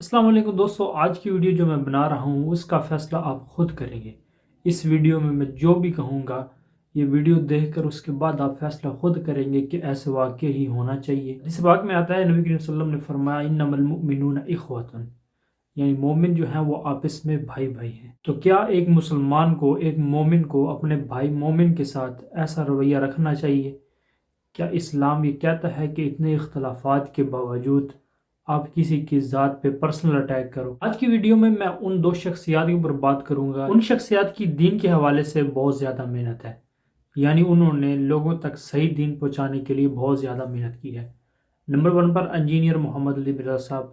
السلام علیکم دوستو، آج کی ویڈیو جو میں بنا رہا ہوں اس کا فیصلہ آپ خود کریں گے۔ اس ویڈیو میں جو بھی کہوں گا یہ ویڈیو دیکھ کر اس کے بعد آپ فیصلہ خود کریں گے کہ ایسے واقع ہی ہونا چاہیے۔ اس واقع میں آتا ہے نبی کریم صلی اللہ علیہ وسلم نے فرمایا انما المؤمنون اخوۃ، یعنی مومن جو ہیں وہ آپس میں بھائی بھائی ہیں۔ تو کیا ایک مسلمان کو، ایک مومن کو اپنے بھائی مومن کے ساتھ ایسا رویہ رکھنا چاہیے؟ کیا اسلام یہ کہتا ہے کہ اتنے اختلافات کے باوجود آپ کسی کی ذات پہ پرسنل اٹیک کرو؟ آج کی ویڈیو میں ان دو شخصیات کے اوپر بات کروں گا۔ ان شخصیات کی دین کے حوالے سے بہت زیادہ محنت ہے، یعنی انہوں نے لوگوں تک صحیح دین پہنچانے کے لیے بہت زیادہ محنت کی ہے۔ نمبر 1 پر انجینئر محمد علی مرزا صاحب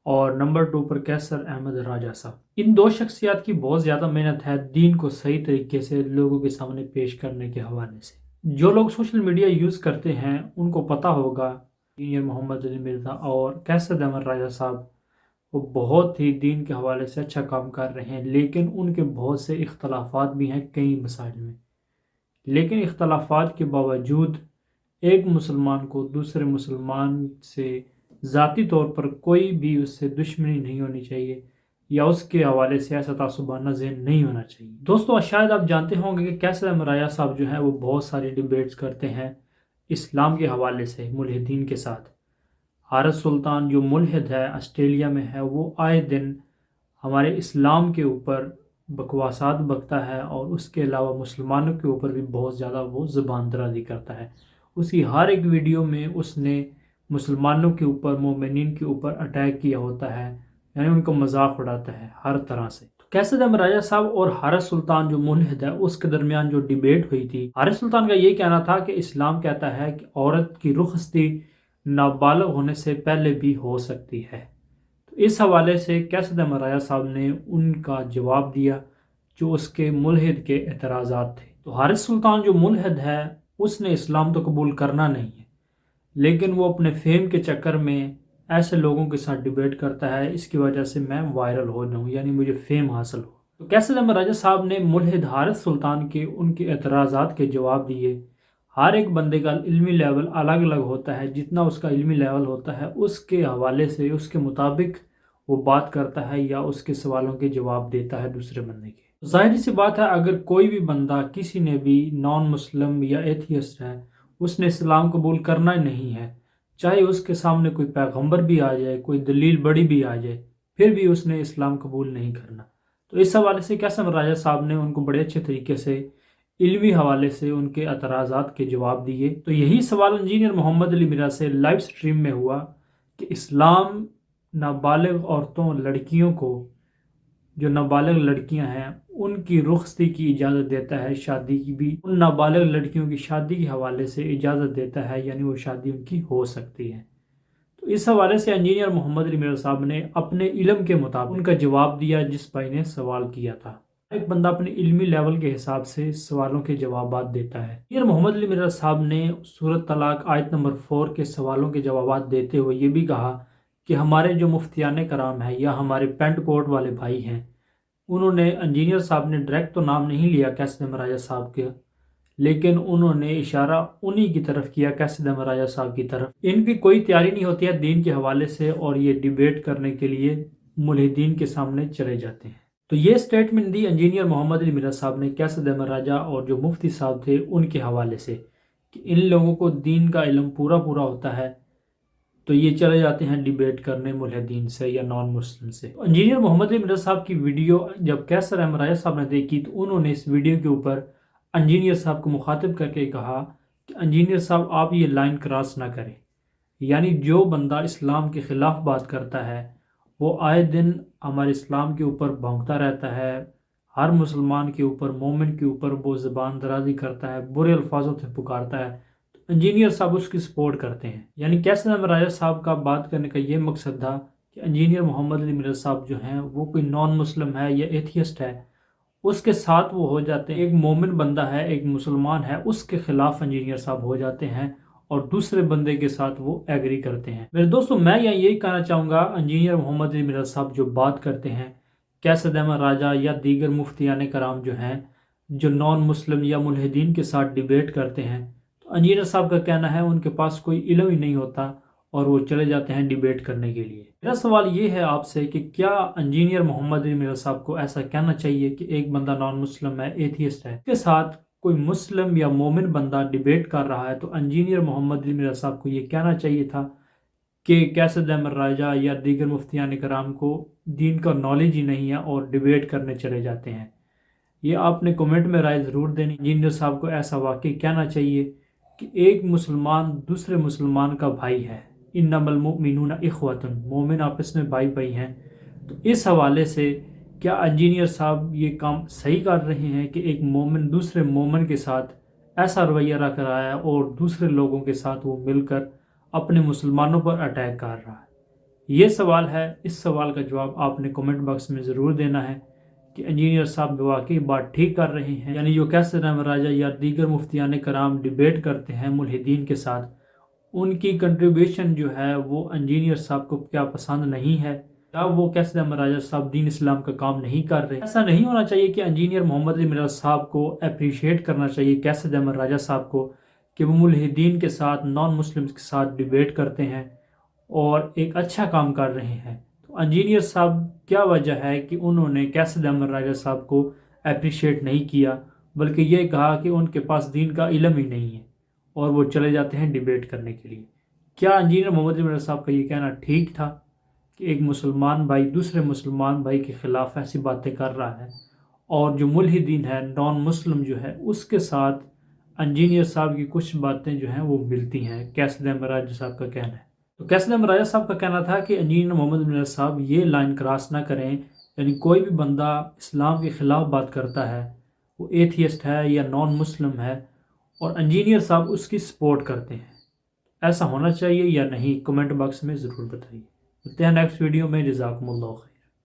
اور نمبر 2 پر کیسر احمد راجہ صاحب۔ ان دو شخصیات کی بہت زیادہ محنت ہے دین کو صحیح طریقے سے لوگوں کے سامنے پیش کرنے کے حوالے سے۔ جو لوگ سوشل میڈیا یوز کرتے ہیں ان کو پتہ ہوگا انجینئر محمد علی مرزا اور کیسر احمد راجہ صاحب وہ بہت ہی دین کے حوالے سے اچھا کام کر رہے ہیں، لیکن ان کے بہت سے اختلافات بھی ہیں کئی مسائل میں۔ لیکن اختلافات کے باوجود ایک مسلمان کو دوسرے مسلمان سے ذاتی طور پر کوئی بھی اس سے دشمنی نہیں ہونی چاہیے یا اس کے حوالے سے ایسا تعصبانہ ذہن نہیں ہونا چاہیے۔ دوستو، شاید آپ جانتے ہوں گے کہ کیسر احمد راجہ صاحب جو ہیں وہ بہت ساری ڈیبیٹس کرتے ہیں اسلام کے حوالے سے ملحدین کے ساتھ۔ حارث سلطان جو ملحد ہے آسٹریلیا میں ہے، وہ آئے دن ہمارے اسلام کے اوپر بکواسات بکتا ہے اور اس کے علاوہ مسلمانوں کے اوپر بھی بہت زیادہ وہ زبان درازی کرتا ہے۔ اسی ہر ایک ویڈیو میں اس نے مسلمانوں کے اوپر، مومنین کے اوپر اٹیک کیا ہوتا ہے، یعنی ان کا مذاق اڑاتا ہے ہر طرح سے۔ کیسر احمد راجہ صاحب اور حارث سلطان جو ملحد ہے اس کے درمیان جو ڈیبیٹ ہوئی تھی، حارث سلطان کا یہ کہنا تھا کہ اسلام کہتا ہے کہ عورت کی رخصتی نابالغ ہونے سے پہلے بھی ہو سکتی ہے۔ تو اس حوالے سے کیسر احمد راجہ صاحب نے ان کا جواب دیا جو اس کے ملحد کے اعتراضات تھے۔ تو حارث سلطان جو ملحد ہے اس نے اسلام تو قبول کرنا نہیں ہے، لیکن وہ اپنے فیم کے چکر میں ایسے لوگوں کے ساتھ ڈیبیٹ کرتا ہے اس کی وجہ سے میں وائرل ہو جاؤں، یعنی مجھے فیم حاصل ہو۔ تو کیسر احمد راجہ صاحب نے ملحد حارث سلطان کے ان کے اعتراضات کے جواب دیے۔ ہر ایک بندے کا علمی لیول الگ الگ ہوتا ہے، جتنا اس کا علمی لیول ہوتا ہے اس کے حوالے سے اس کے مطابق وہ بات کرتا ہے یا اس کے سوالوں کے جواب دیتا ہے دوسرے بندے کے۔ ظاہری سی بات ہے، اگر کوئی بھی بندہ کسی نے بھی نان مسلم یا ایتھیسٹ ہے، اس نے اسلام قبول کرنا ہی نہیں ہے، چاہے اس کے سامنے کوئی پیغمبر بھی آ جائے، کوئی دلیل بڑی بھی آ جائے، پھر بھی اس نے اسلام قبول نہیں کرنا۔ تو اس حوالے سے کیسر احمد راجہ صاحب نے ان کو بڑے اچھے طریقے سے علمی حوالے سے ان کے اعتراضات کے جواب دیے۔ تو یہی سوال انجینئر محمد علی مرزا سے لائیو سٹریم میں ہوا کہ اسلام نابالغ عورتوں، لڑکیوں کو، جو نابالغ لڑکیاں ہیں ان کی رخصتی کی اجازت دیتا ہے، شادی کی بھی ان نابالغ لڑکیوں کی شادی کے حوالے سے اجازت دیتا ہے، یعنی وہ شادی ان کی ہو سکتی ہے۔ تو اس حوالے سے انجینئر محمد علی مرزا صاحب نے اپنے علم کے مطابق ان کا جواب دیا جس بھائی نے سوال کیا تھا۔ ایک بندہ اپنے علمی لیول کے حساب سے سوالوں کے جوابات دیتا ہے۔ انجینئر محمد علی مرزا صاحب نے سورۃ طلاق آیت نمبر 4 کے سوالوں کے جوابات دیتے ہوئے یہ بھی کہا کہ ہمارے جو مفتیان کرام ہیں یا ہمارے پینٹ کوٹ والے بھائی ہیں، انہوں نے، انجینئر صاحب نے ڈائریکٹ تو نام نہیں لیا کیسر احمد راجہ صاحب کے، لیکن انہوں نے اشارہ انہی کی طرف کیا، کیسر احمد راجہ صاحب کی طرف۔ ان کی کوئی تیاری نہیں ہوتی ہے دین کے حوالے سے اور یہ ڈیبیٹ کرنے کے لیے ملحدین کے سامنے چلے جاتے ہیں۔ تو یہ سٹیٹمنٹ دی انجینئر محمد علی مرزا صاحب نے کیسر احمد راجہ اور جو مفتی صاحب تھے ان کے حوالے سے کہ ان لوگوں کو دین کا علم پورا ہوتا ہے تو یہ چلے جاتے ہیں ڈیبیٹ کرنے ملحدین سے یا نان مسلم سے۔ تو انجینئر محمد علی مرزا صاحب کی ویڈیو جب کیسر احمد راجہ صاحب نے دیکھی تو انہوں نے اس ویڈیو کے اوپر انجینئر صاحب کو مخاطب کر کے کہا کہ انجینئر صاحب آپ یہ لائن کراس نہ کریں، یعنی جو بندہ اسلام کے خلاف بات کرتا ہے وہ آئے دن ہمارے اسلام کے اوپر بھونکتا رہتا ہے، ہر مسلمان کے اوپر، مومن کے اوپر وہ زبان درازی کرتا ہے، برے الفاظوں سے پکارتا ہے۔ انجینئر صاحب اس کی سپورٹ کرتے ہیں، یعنی کیسر احمد راجہ صاحب کا بات کرنے کا یہ مقصد تھا کہ انجینئر محمد علی مرزا صاحب جو ہیں وہ کوئی نان مسلم ہے یا ایتھیسٹ ہے، اس کے ساتھ وہ ہو جاتے ہیں، ایک مومن بندہ ہے، ایک مسلمان ہے، اس کے خلاف انجینئر صاحب ہو جاتے ہیں اور دوسرے بندے کے ساتھ وہ ایگری کرتے ہیں۔ میرے دوستو، میں یہی کہنا چاہوں گا، انجینئر محمد علی مرزا صاحب جو بات کرتے ہیں، کیسر احمد راجہ یا دیگر مفتیان کرام جو ہیں جو نان مسلم یا ملحدین کے ساتھ ڈیبیٹ کرتے ہیں، تو انجینئر صاحب کا کہنا ہے ان کے پاس کوئی علم ہی نہیں ہوتا اور وہ چلے جاتے ہیں ڈیبیٹ کرنے کے لیے۔ میرا سوال یہ ہے آپ سے کہ کیا انجینئر محمد علی مرزا صاحب کو ایسا کہنا چاہیے کہ ایک بندہ نان مسلم ہے، ایتھیسٹ ہے، اس کے ساتھ کوئی مسلم یا مومن بندہ ڈیبیٹ کر رہا ہے، تو انجینئر محمد علی مرزا صاحب کو یہ کہنا چاہیے تھا کہ کیسد احمد راجہ یا دیگر مفتیان کرام کو دین کا نالج ہی نہیں ہے اور ڈیبیٹ کرنے چلے جاتے ہیں۔ یہ آپ نے کمنٹ میں رائے ضرور دینی۔ انجینئر صاحب کو ایسا واقعی کہنا چاہیے کہ ایک مسلمان دوسرے مسلمان کا بھائی ہے، انما المؤمنون اخوۃ، مومن آپس میں بھائی بھائی ہیں۔ تو اس حوالے سے کیا انجینئر صاحب یہ کام صحیح کر رہے ہیں کہ ایک مومن دوسرے مومن کے ساتھ ایسا رویہ رکھ رہا ہے اور دوسرے لوگوں کے ساتھ وہ مل کر اپنے مسلمانوں پر اٹیک کر رہا ہے؟ یہ سوال ہے، اس سوال کا جواب آپ نے کمنٹ باکس میں ضرور دینا ہے کہ انجینئر صاحب واقعی بات ٹھیک کر رہے ہیں، یعنی جو کیسر احمد راجہ یا دیگر مفتیان کرام ڈیبیٹ کرتے ہیں ملحدین کے ساتھ، ان کی کنٹریبیوشن جو ہے وہ انجینئر صاحب کو کیا پسند نہیں ہے، یا وہ کیسر احمد راجہ صاحب دین اسلام کا کام نہیں کر رہے؟ ایسا نہیں ہونا چاہیے کہ انجینئر محمد علی مرزا صاحب کو اپریشیٹ کرنا چاہیے کیسر احمد راجہ صاحب کو کہ وہ ملحدین کے ساتھ، نان مسلم کے ساتھ ڈیبیٹ کرتے ہیں اور ایک اچھا کام کر رہے ہیں۔ تو انجینئر صاحب کیا وجہ ہے کہ انہوں نے کیسر احمد راجہ صاحب کو اپریشیٹ نہیں کیا، بلکہ یہ کہا کہ ان کے پاس دین کا علم ہی نہیں ہے اور وہ چلے جاتے ہیں ڈیبیٹ کرنے کے لیے؟ کیا انجینئر محمد علی مرزا صاحب کا یہ کہنا ٹھیک تھا کہ ایک مسلمان بھائی دوسرے مسلمان بھائی کے خلاف ایسی باتیں کر رہا ہے، اور جو ملحدین ہے، نان مسلم جو ہے، اس کے ساتھ انجینئر صاحب کی کچھ باتیں جو ہیں وہ ملتی ہیں؟ کیسر احمد راجہ صاحب کا کہنا ہے۔ تو کیسر احمد راجہ صاحب کا کہنا تھا کہ انجینئر محمد علی مرزا صاحب یہ لائن کراس نہ کریں، یعنی کوئی بھی بندہ اسلام کے خلاف بات کرتا ہے، وہ ایتھیسٹ ہے یا نان مسلم ہے، اور انجینئر صاحب اس کی سپورٹ کرتے ہیں، ایسا ہونا چاہیے یا نہیں؟ کمنٹ باکس میں ضرور بتائیے۔ ملتے ہیں نیکسٹ ویڈیو میں، جزاکم اللہ خیر۔